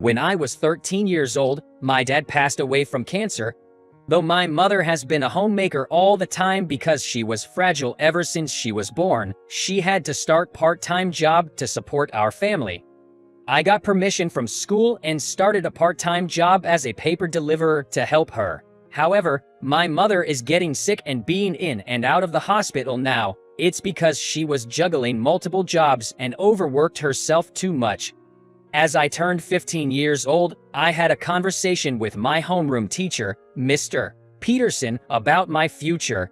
When I was 13 years old, my dad passed away from cancer. Though my mother has been a homemaker all the time because she was fragile ever since she was born, she had to start part-time job to support our family. I got permission from school and started a part-time job as a paper deliverer to help her. However, my mother is getting sick and being in and out of the hospital now. It's because she was juggling multiple jobs and overworked herself too much. As I turned 15 years old, I had a conversation with my homeroom teacher, Mr. Peterson, about my future.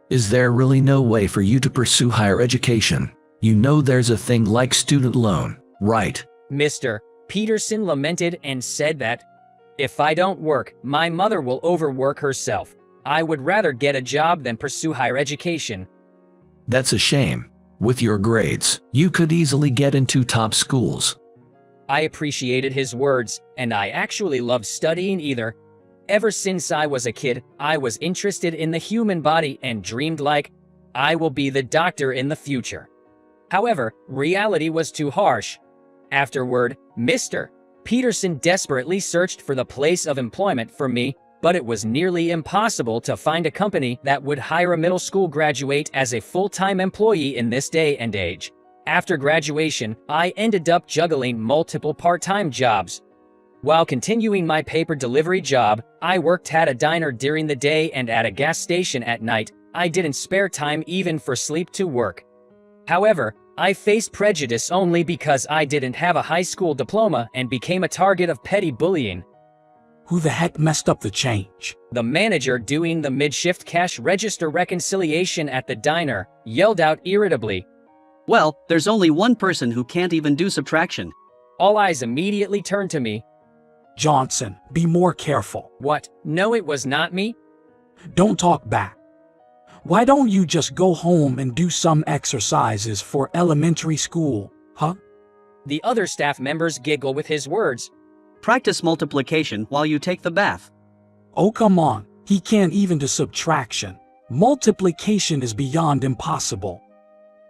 Is there really no way for you to pursue higher education? You know there's a thing like student loan, right? Mr. Peterson lamented and said that, if I don't work, my mother will overwork herself. I would rather get a job than pursue higher education. That's a shame. With your grades, you could easily get into top schools. I appreciated his words, and I actually loved studying either. Ever since I was a kid, I was interested in the human body and dreamed like, I will be the doctor in the future. However, reality was too harsh. Afterward, Mr. Peterson desperately searched for the place of employment for me, but it was nearly impossible to find a company that would hire a middle school graduate as a full-time employee in this day and age. After graduation, I ended up juggling multiple part-time jobs. While continuing my paper delivery job, I worked at a diner during the day and at a gas station at night. I didn't spare time even for sleep to work. However, I faced prejudice only because I didn't have a high school diploma and became a target of petty bullying. Who the heck messed up the change? The manager doing the mid-shift cash register reconciliation at the diner yelled out irritably. Well, there's only one person who can't even do subtraction. All eyes immediately turned to me. Johnson, be more careful. What? No, it was not me? Don't talk back. Why don't you just go home and do some exercises for elementary school, huh? The other staff members giggle with his words. Practice multiplication while you take the bath. Oh, come on. He can't even do subtraction. Multiplication is beyond impossible.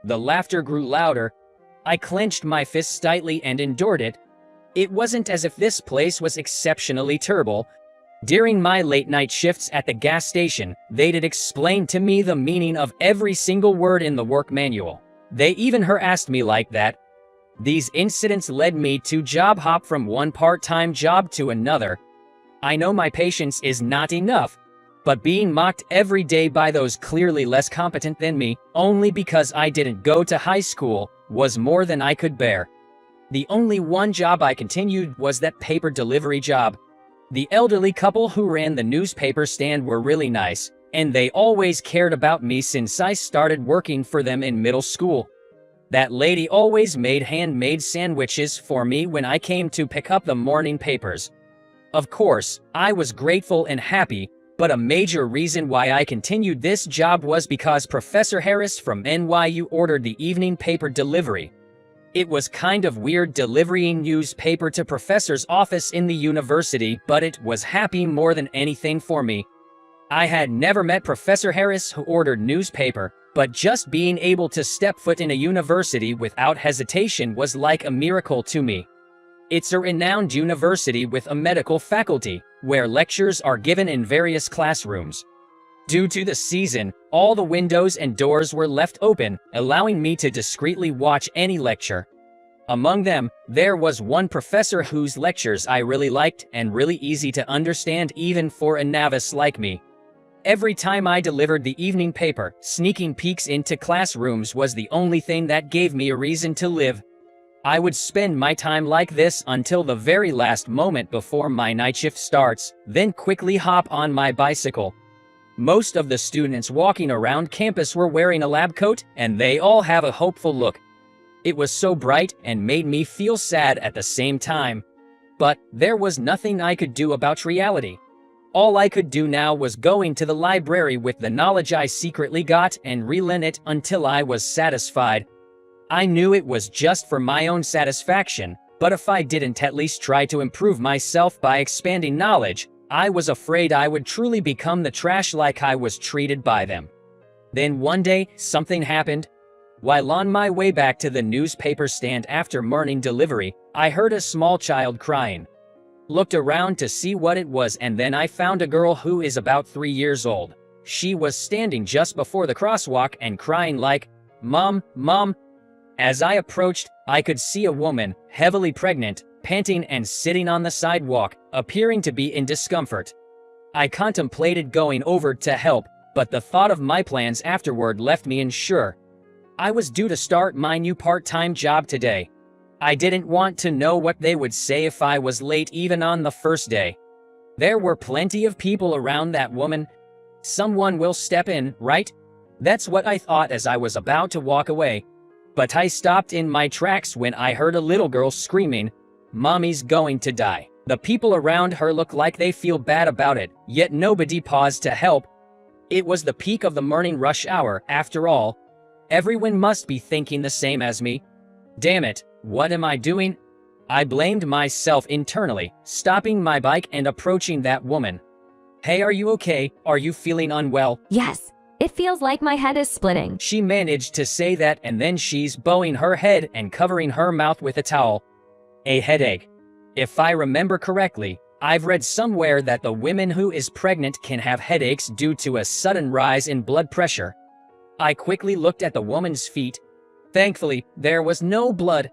The laughter grew louder. I clenched my fists tightly and endured it. It wasn't as if this place was exceptionally terrible. During my late-night shifts at the gas station, they did explain to me the meaning of every single word in the work manual. They even harassed me like that. These incidents led me to job hop from one part-time job to another. I know my patience is not enough, but being mocked every day by those clearly less competent than me, only because I didn't go to high school, was more than I could bear. The only one job I continued was that paper delivery job. The elderly couple who ran the newspaper stand were really nice, and they always cared about me since I started working for them in middle school. That lady always made handmade sandwiches for me when I came to pick up the morning papers. Of course, I was grateful and happy, but a major reason why I continued this job was because Professor Harris from NYU ordered the evening paper delivery. It was kind of weird delivering newspaper to professor's office in the university, but it was happy more than anything for me. I had never met Professor Harris who ordered newspaper, but just being able to step foot in a university without hesitation was like a miracle to me. It's a renowned university with a medical faculty, where lectures are given in various classrooms. Due to the season, all the windows and doors were left open, allowing me to discreetly watch any lecture. Among them, there was one professor whose lectures I really liked and really easy to understand even for a novice like me. Every time I delivered the evening paper, sneaking peeks into classrooms was the only thing that gave me a reason to live. I would spend my time like this until the very last moment before my night shift starts, then quickly hop on my bicycle. Most of the students walking around campus were wearing a lab coat, and they all have a hopeful look. It was so bright and made me feel sad at the same time. But there was nothing I could do about reality. All I could do now was going to the library with the knowledge I secretly got and relearn it until I was satisfied. I knew it was just for my own satisfaction, but if I didn't at least try to improve myself by expanding knowledge, I was afraid I would truly become the trash like I was treated by them. Then one day, something happened. While on my way back to the newspaper stand after morning delivery, I heard a small child crying. Looked around to see what it was, and then I found a girl who is about 3 years old. She was standing just before the crosswalk and crying like, "Mom, Mom." As I approached, I could see a woman, heavily pregnant, panting and sitting on the sidewalk, appearing to be in discomfort. I contemplated going over to help, but the thought of my plans afterward left me unsure. I was due to start my new part-time job today. I didn't want to know what they would say if I was late even on the first day. There were plenty of people around that woman. Someone will step in, right? That's what I thought as I was about to walk away. But I stopped in my tracks when I heard a little girl screaming, "Mommy's going to die." The people around her look like they feel bad about it, yet nobody paused to help. It was the peak of the morning rush hour, after all. Everyone must be thinking the same as me. Damn it, what am I doing? I blamed myself internally, stopping my bike and approaching that woman. "Hey, are you okay? Are you feeling unwell?" Yes, it feels like my head is splitting. She managed to say that, and then she's bowing her head and covering her mouth with a towel. A headache. If I remember correctly, I've read somewhere that the woman who is pregnant can have headaches due to a sudden rise in blood pressure. I quickly looked at the woman's feet. Thankfully, there was no blood.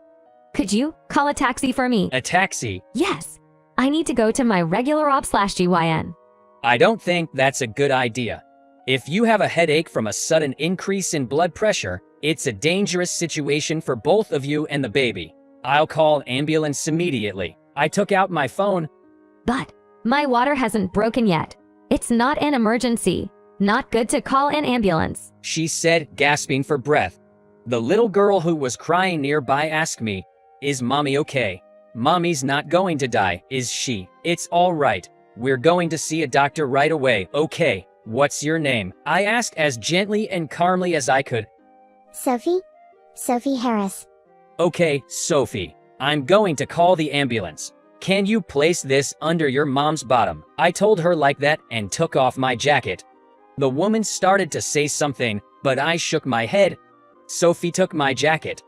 Could you call a taxi for me? A taxi? Yes, I need to go to my regular op/GYN. I don't think that's a good idea. If you have a headache from a sudden increase in blood pressure, it's a dangerous situation for both of you and the baby. I'll call ambulance immediately. I took out my phone. But my water hasn't broken yet. It's not an emergency. Not good to call an ambulance, She said, gasping for breath. The little girl who was crying nearby asked me, "Is Mommy okay?" "Mommy's not going to die, is she?" "It's all right. We're going to see a doctor right away." "Okay, what's your name?" I asked as gently and calmly as I could. Sophie? Sophie Harris. "Okay, Sophie. I'm going to call the ambulance. Can you place this under your mom's bottom?" I told her like that and took off my jacket. The woman started to say something, but I shook my head. Sophie took my jacket.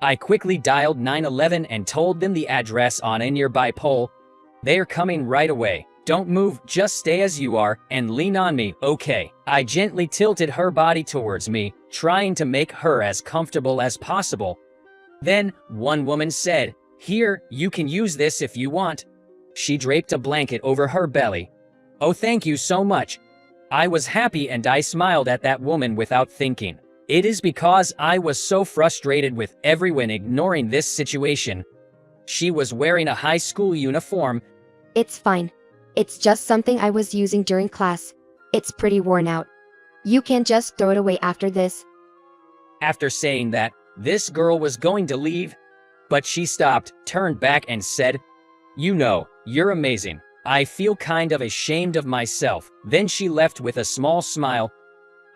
I quickly dialed 911 and told them the address on a nearby pole. "They're coming right away. Don't move, just stay as you are and lean on me, okay?" I gently tilted her body towards me, trying to make her as comfortable as possible. Then, one woman said, "Here, you can use this if you want." She draped a blanket over her belly. "Oh, thank you so much." I was happy and I smiled at that woman without thinking. It is because I was so frustrated with everyone ignoring this situation. She was wearing a high school uniform. It's fine. It's just something I was using during class. It's pretty worn out. You can just throw it away after this. After saying that, this girl was going to leave, but she stopped, turned back and said, "You know, you're amazing. I feel kind of ashamed of myself." Then she left with a small smile.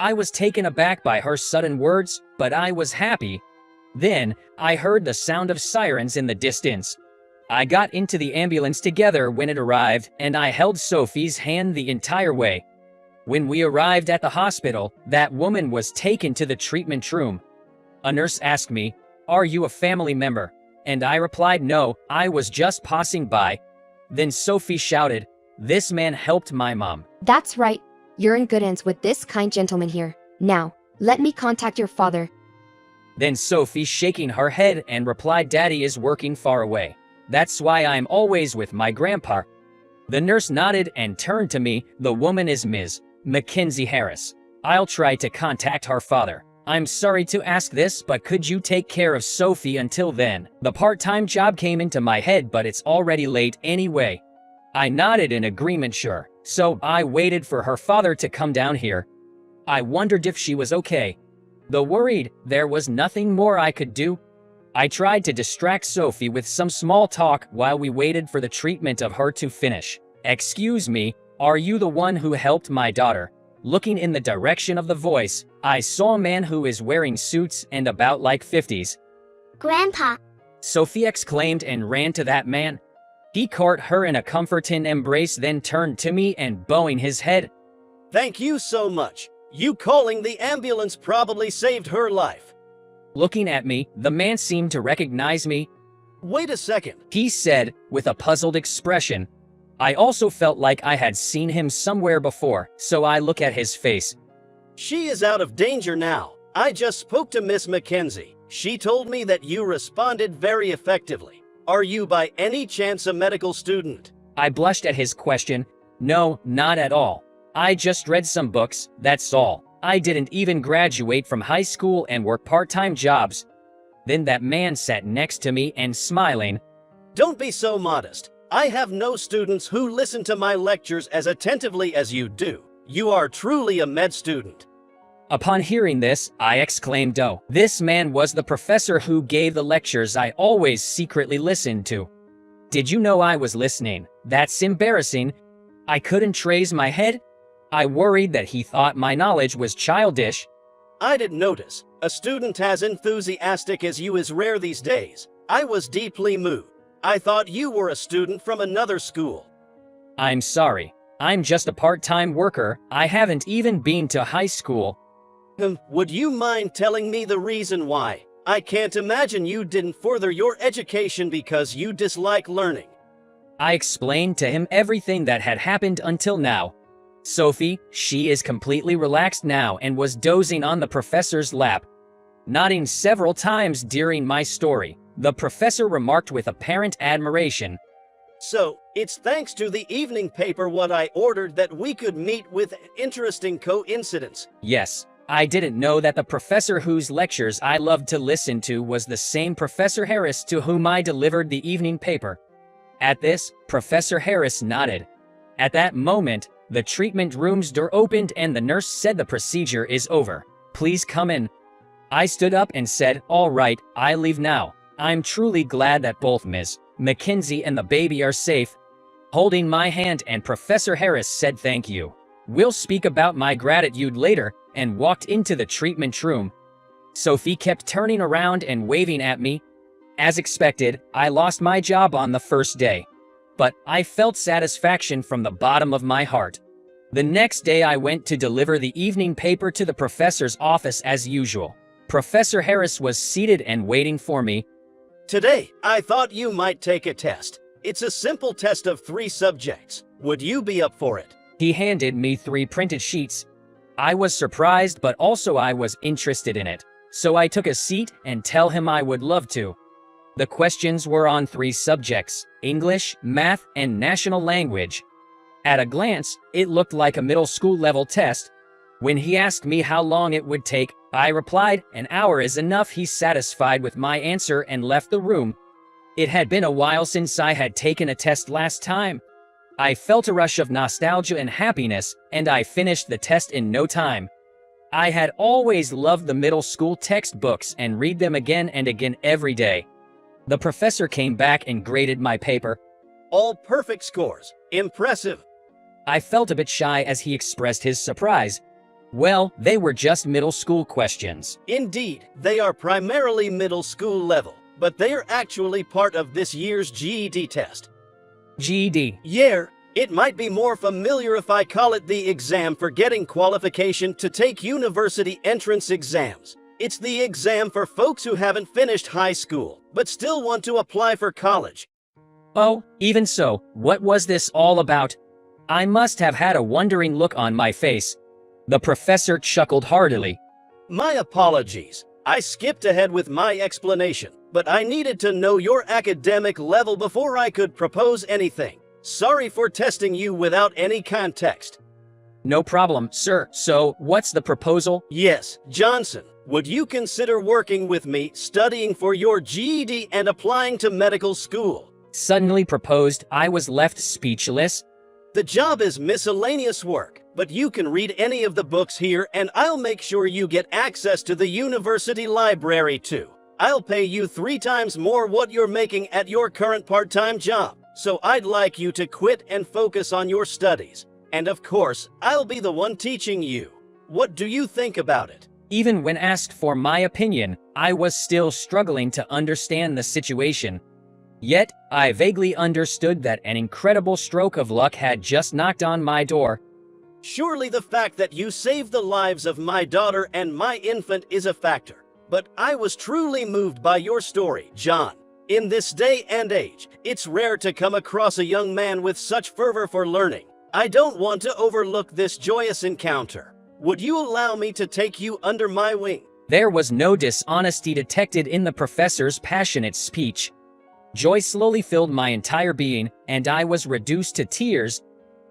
I was taken aback by her sudden words, but I was happy. Then, I heard the sound of sirens in the distance. I got into the ambulance together when it arrived, and I held Sophie's hand the entire way. When we arrived at the hospital, that woman was taken to the treatment room. A nurse asked me, "Are you a family member?" And I replied, "No, I was just passing by." Then Sophie shouted, "This man helped my mom." That's right. You're in good hands with this kind gentleman here. Now, let me contact your father. Then Sophie shaking her head and replied, "Daddy is working far away. That's why I'm always with my grandpa." The nurse nodded and turned to me. "The woman is Ms. Mackenzie Harris. I'll try to contact her father. I'm sorry to ask this, but could you take care of Sophie until then? The part-time job came into my head, but it's already late anyway." I nodded in agreement, sure. So I waited for her father to come down here. I wondered if she was okay. Though worried, there was nothing more I could do. I tried to distract Sophie with some small talk while we waited for the treatment of her to finish. "Excuse me, are you the one who helped my daughter?" Looking in the direction of the voice, I saw a man who is wearing suits and about like 50s. Grandpa. Sophie exclaimed and ran to that man. He caught her in a comforting embrace, then turned to me and bowing his head. "Thank you so much. You calling the ambulance probably saved her life." Looking at me, the man seemed to recognize me. Wait a second. he said with a puzzled expression. I also felt like I had seen him somewhere before, so I look at his face. She is out of danger now. I just spoke to Miss Mackenzie. She told me that you responded very effectively. Are you by any chance a medical student? I blushed at his question. No, not at all. I just read some books, that's all. I didn't even graduate from high school and work part-time jobs. Then that man sat next to me and smiling. Don't be so modest. I have no students who listen to my lectures as attentively as you do. You are truly a med student. Upon hearing this, I exclaimed, oh, this man was the professor who gave the lectures I always secretly listened to. Did you know I was listening? That's embarrassing. I couldn't raise my head. I worried that he thought my knowledge was childish. I didn't notice. A student as enthusiastic as you is rare these days. I was deeply moved. I thought you were a student from another school. I'm sorry. I'm just a part-time worker. I haven't even been to high school. Would you mind telling me the reason why? I can't imagine you didn't further your education because you dislike learning. I explained to him everything that had happened until now. Sophie, she is completely relaxed now and was dozing on the professor's lap, nodding several times during my story. The professor remarked with apparent admiration. So, it's thanks to the evening paper what I ordered that we could meet with an interesting coincidence. Yes, I didn't know that the professor whose lectures I loved to listen to was the same Professor Harris to whom I delivered the evening paper. At this, Professor Harris nodded. At that moment, the treatment room's door opened and the nurse said the procedure is over. Please come in. I stood up and said, all right, I leave now. I'm truly glad that both Ms. Mackenzie and the baby are safe. Holding my hand, and Professor Harris said thank you. We'll speak about my gratitude later, and walked into the treatment room. Sophie kept turning around and waving at me. As expected, I lost my job on the first day. But I felt satisfaction from the bottom of my heart. The next day I went to deliver the evening paper to the professor's office as usual. Professor Harris was seated and waiting for me. Today, I thought you might take a test. It's a simple test of 3 subjects. Would you be up for it? He handed me 3 printed sheets. I was surprised, but also I was interested in it. So I took a seat and tell him I would love to. The questions were on 3 subjects: English, math, and national language. At a glance, it looked like a middle school level test. When he asked me how long it would take, I replied, an hour is enough. He satisfied with my answer and left the room. It had been a while since I had taken a test last time. I felt a rush of nostalgia and happiness, and I finished the test in no time. I had always loved the middle school textbooks and read them again and again every day. The professor came back and graded my paper. All perfect scores. Impressive. I felt a bit shy as he expressed his surprise. Well, they were just middle school questions. Indeed, they are primarily middle school level, but they are actually part of this year's GED test. GED. Yeah, it might be more familiar if I call it the exam for getting qualification to take university entrance exams. It's the exam for folks who haven't finished high school, but still want to apply for college. Oh, even so, what was this all about? I must have had a wondering look on my face. The professor chuckled heartily. My apologies. I skipped ahead with my explanation, but I needed to know your academic level before I could propose anything. Sorry for testing you without any context. No problem, sir. So, what's the proposal? Yes, Johnson, would you consider working with me, studying for your GED and applying to medical school? Suddenly proposed. I was left speechless. The job is miscellaneous work, but you can read any of the books here and I'll make sure you get access to the university library too. I'll pay you 3 times more what you're making at your current part-time job, so I'd like you to quit and focus on your studies. And of course, I'll be the one teaching you. What do you think about it? Even when asked for my opinion, I was still struggling to understand the situation. Yet, I vaguely understood that an incredible stroke of luck had just knocked on my door. Surely the fact that you saved the lives of my daughter and my infant is a factor. But I was truly moved by your story, John. In this day and age, it's rare to come across a young man with such fervor for learning. I don't want to overlook this joyous encounter. Would you allow me to take you under my wing? There was no dishonesty detected in the professor's passionate speech. Joy slowly filled my entire being, and I was reduced to tears.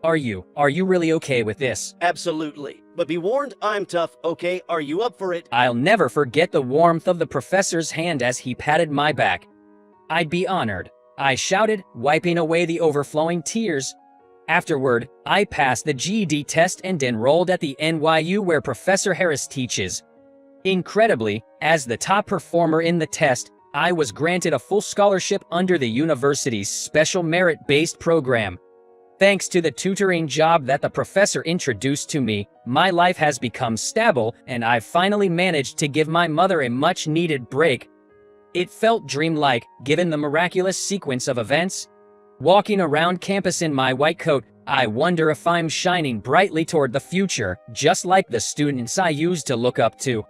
Are you really okay with this? Absolutely. But be warned, I'm tough, okay? Are you up for it? I'll never forget the warmth of the professor's hand as he patted my back. I'd be honored, I shouted, wiping away the overflowing tears. Afterward, I passed the GED test and enrolled at the NYU where Professor Harris teaches. Incredibly, as the top performer in the test, I was granted a full scholarship under the university's special merit-based program. Thanks to the tutoring job that the professor introduced to me, my life has become stable, and I've finally managed to give my mother a much-needed break. It felt dreamlike, given the miraculous sequence of events. Walking around campus in my white coat, I wonder if I'm shining brightly toward the future, just like the students I used to look up to.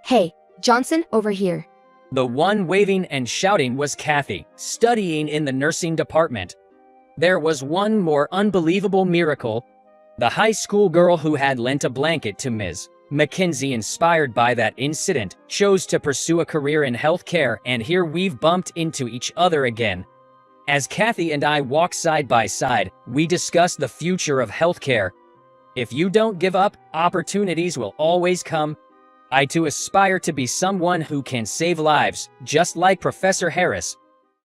Hey, Johnson, over here. The one waving and shouting was Kathy, studying in the nursing department. There was one more unbelievable miracle. The high school girl who had lent a blanket to Ms. Mackenzie, inspired by that incident, chose to pursue a career in healthcare, and here we've bumped into each other again. As Kathy and I walk side by side, we discuss the future of healthcare. If you don't give up, opportunities will always come. I too aspire to be someone who can save lives, just like Professor Harris.